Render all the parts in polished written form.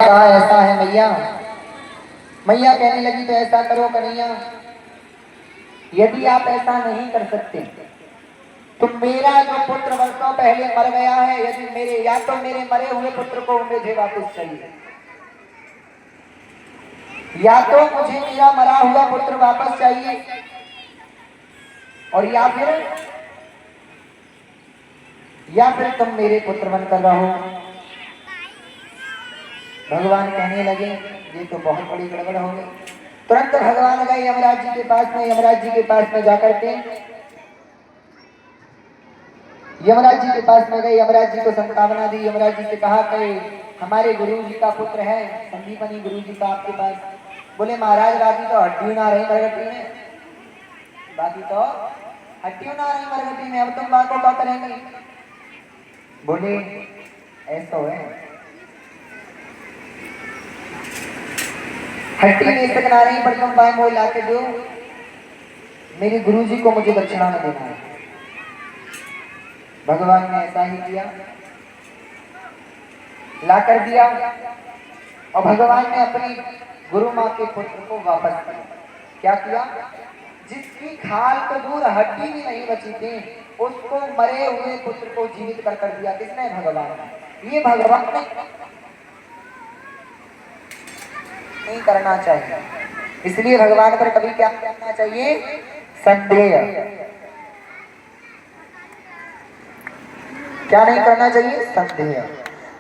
कहा ऐसा है मैया। मैया कहने लगी तो ऐसा करो कन्हैया, यदि आप ऐसा नहीं कर सकते तो मेरा जो पुत्र वर्षों पहले मर गया है, यदि मेरे या तो मेरे मरे हुए पुत्र को मुझे वापस चाहिए, या तो मुझे मेरा मरा हुआ पुत्र वापस चाहिए, और या फिर तुम मेरे पुत्र बनकर रहो। भगवान कहने लगे ये तो बहुत बड़ी गड़बड़ हो गई। तुरंत भगवान गए यमराज जी के पास में। यमराज जी के पास में जाकर के यमराज जी के पास में गए, यमराज जी को संभावना दी। यमराज जी से कहा कि हमारे गुरु जी का पुत्र है संदीपनी, गुरु जी का आपके पास। बोले महाराज बाकी तो हड्डी ना रही मरगटी में, बाकी तो हड्डी ना रही मरगटी में, अब तुम बातों का करेंगे। बोले ऐसा है, हड्डी में सकना नहीं पर तुम पाए मोह ला के दो, मेरे गुरु जी को मुझे दक्षिणा में देना है। भगवान ने ऐसा ही किया, ला कर दिया। और भगवान ने अपनी गुरु माँ के पुत्र को वापस किया। क्या किया? जिसकी खाल तो दूर हड्डी भी नहीं बची थी, उसको मरे हुए पुत्र को जीवित कर दिया। किसने? भगवान ने। ये भगवान ने नहीं करना चाहिए, इसलिए भगवान पर कभी क्या करना चाहिए? संदेह। क्या नहीं करना चाहिए? संदेह।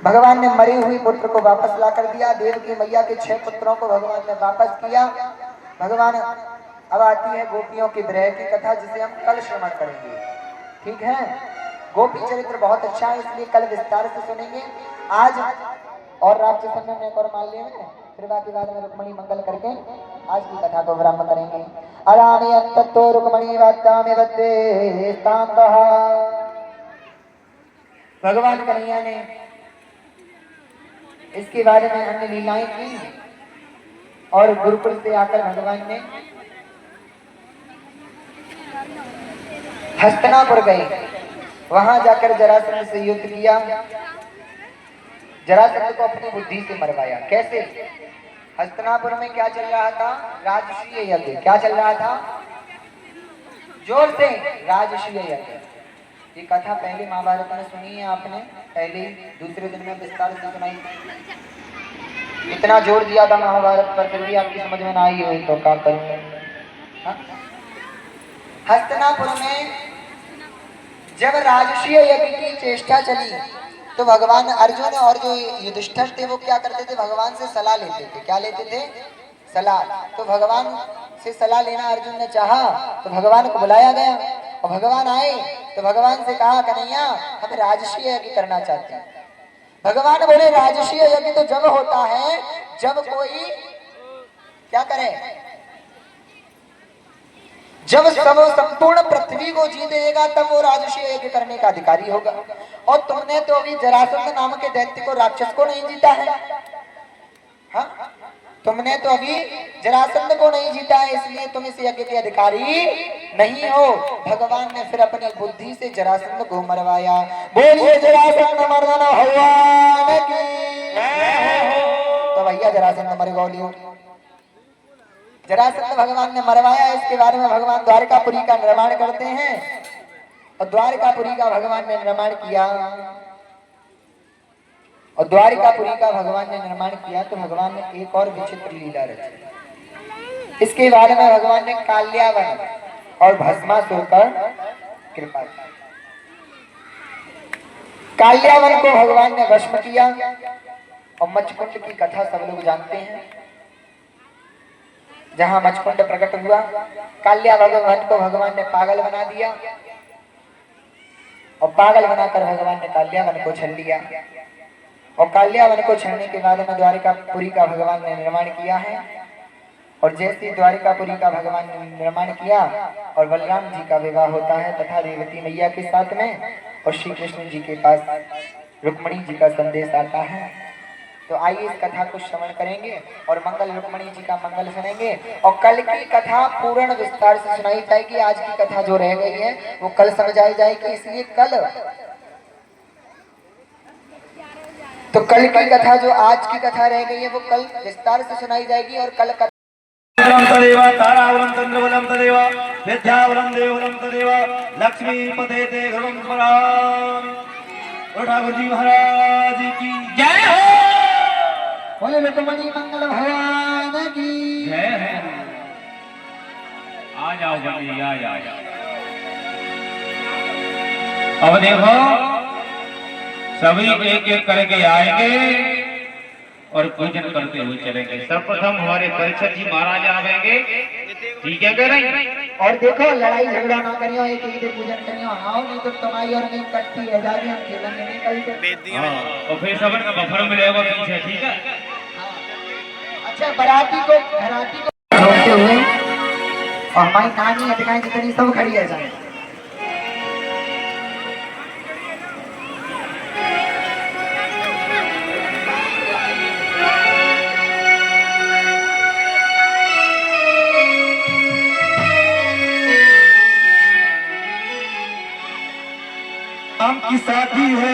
भगवान ने मरे हुए पुत्र को वापस ला कर दिया। देवकी मैया के 6 पुत्रों को भगवान ने वापस किया। भगवान अब आती है गोपियों की विरह की कथा, जिसे हम कल श्रवण करेंगे। ठीक है, गोपी चरित्र बहुत अच्छा है, इसलिए कल विस्तार से सुनेंगे। आज और रामचंद्र ने एक और मान लिए हैं, फिर बाकी बाद में रुक्मणी मंगल करके आज की कथा को विराम करेंगे। अरामे अंततो रुक्मणी वात्यामे वद्दे तांतः। भगवान कन्हैया ने इसके बारे में अन्य लीलाएं की, और गुरुकुल से आकर भगवान ने हस्तिनापुर गए। वहां जाकर जरासंध से युद्ध किया। जरासंध को अपनी बुद्धि से मरवाया। कैसे? हस्तिनापुर में क्या चल रहा था? राजसूय यज्ञ। क्या चल रहा था? जोर से, राजसूय यज्ञ। ये कथा पहले महाभारत में सुनी है आपने, पहले दूसरे दिन में विस्तार से सुनाई। इतना जोर दिया था महाभारत पर, फिर भी आपकी समझ में ना आई हो तो क्या करूं? हस्तिनापुर में जब राजसूय यज्ञ की चेष्टा चली तो भगवान अर्जुन और जो युधिष्ठिर थे वो क्या करते थे? भगवान से सलाह लेते थे। क्या लेते थे? सलाह। तो भगवान से सलाह लेना अर्जुन ने चाहा तो भगवान को बुलाया गया, और भगवान आए तो भगवान से कहा कन्हैया हम राजसूय यज्ञ करना चाहते हैं। भगवान बोले राजसूय यज्ञ तो जब होता है जब कोई क्या करे? जब सब संपूर्ण पृथ्वी को जीत लेगा तब वो राजसूय यज्ञ करने का अधिकारी होगा। और तुमने तो अभी जरासंध नाम के दैत्य को, राक्षस को नहीं जीता है। हाँ, तुमने तो अभी जरासंध को नहीं जीता है, इसलिए तुम इस यज्ञ के अधिकारी नहीं हो। भगवान ने फिर अपनी बुद्धि से जरासंध को मरवाया। बोलिए जरासंध मर्दन भगवान की। तो भैया जरासंध मर गौलियो। जरासंध भगवान ने मरवाया। इसके बारे में भगवान द्वारकापुरी का निर्माण करते हैं, और द्वारकापुरी का भगवान ने निर्माण किया। और द्वारकापुरी का भगवान ने निर्माण किया तो भगवान ने एक और विचित्र लीला रची। इसके बारे में भगवान ने काल्यावन और भस्मासुर पर कृपा की। काल्यावन को भगवान ने भस्म किया, और मचकुंड की कथा सब लोग जानते हैं। जहां मचकुंड प्रकट हुआ, काल्यावन को भगवान ने पागल बना दिया, और पागल बनाकर भगवान ने काल्यावन को छल लिया। और काल्यावन को छलने के बाद में द्वारकापुरी का भगवान ने निर्माण किया है। और जैसे द्वारकापुरी का भगवान ने निर्माण किया और बलराम जी का विवाह होता है तथा रेवती मैया के साथ में, और श्री कृष्ण जी के पास रुक्मणी जी का संदेश आता है। तो आइए इस कथा को श्रवण करेंगे और मंगल रुक्मणी जी का मंगल सुनेंगे। और कल की कथा पूर्ण विस्तार से सुनाई जाएगी। आज की कथा जो रह गई है वो कल समझाई जाएगी, इसलिए कल तो कल की कथा जो आज की कथा रह गई है वो कल विस्तार से सुनाई जाएगी और कल तदेव तारावलं चंद्रबलं तदेव विद्यावलं देवबलं तदेव लक्ष्मीपते ते गुरुं स्मरामि। ठाकुर जी महाराज की जय हो। बोले विद्यमणि मंगल भगवान की जय हो। आ जाओ बंदी आ जाओ। अब देखो सभी एक एक करके आएंगे और पूजन करते हुए चलेंगे। सर्वप्रथम हमारे परीक्षित जी महाराज आवेंगे, ठीक है कह रही? और देखो लड़ाई झगड़ा ना करियो, एक एक दिन पूजन करियो। हाँ नहीं तो तुम्हारी और नहीं कटती है, जाके हम खेलेंगे नहीं कल से। और फिर सब का बफर मिलेगा पीछे, ठीक है? अच्छा बराती को होते हुए और हमारी नानी अधिकाएं जितनी सब खड़ी है जाए। शाम की शादी है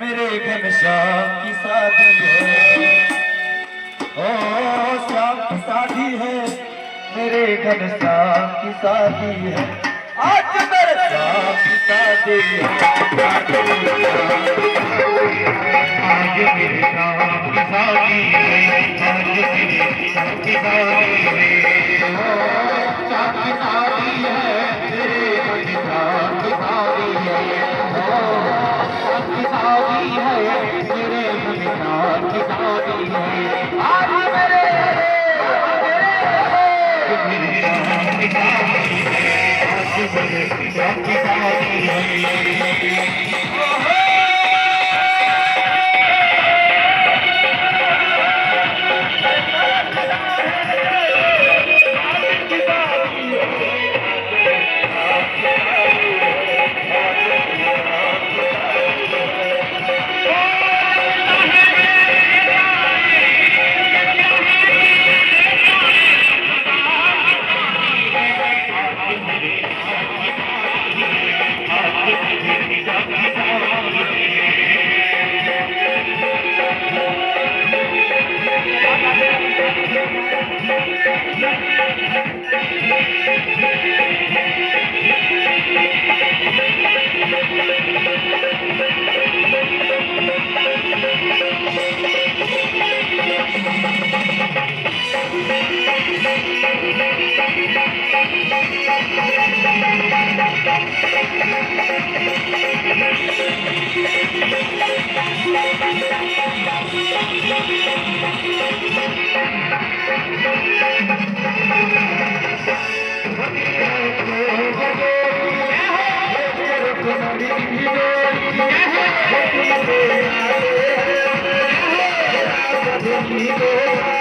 मेरे घनश्याम की शादी है। ओ शाम की शादी है मेरे घनश्याम की शादी है। आज मेरे शाम की शादी है। आज मेरे शाम की शादी है। आज मेरे शाम की शादी है। शाम की शादी है मेरे घनश्याम की शादी है। की शादी है मेरे घनश्याम की शादी है। आज मेरे घनश्याम की शादी है। आज मेरे घनश्याम की शादी है। Thank you.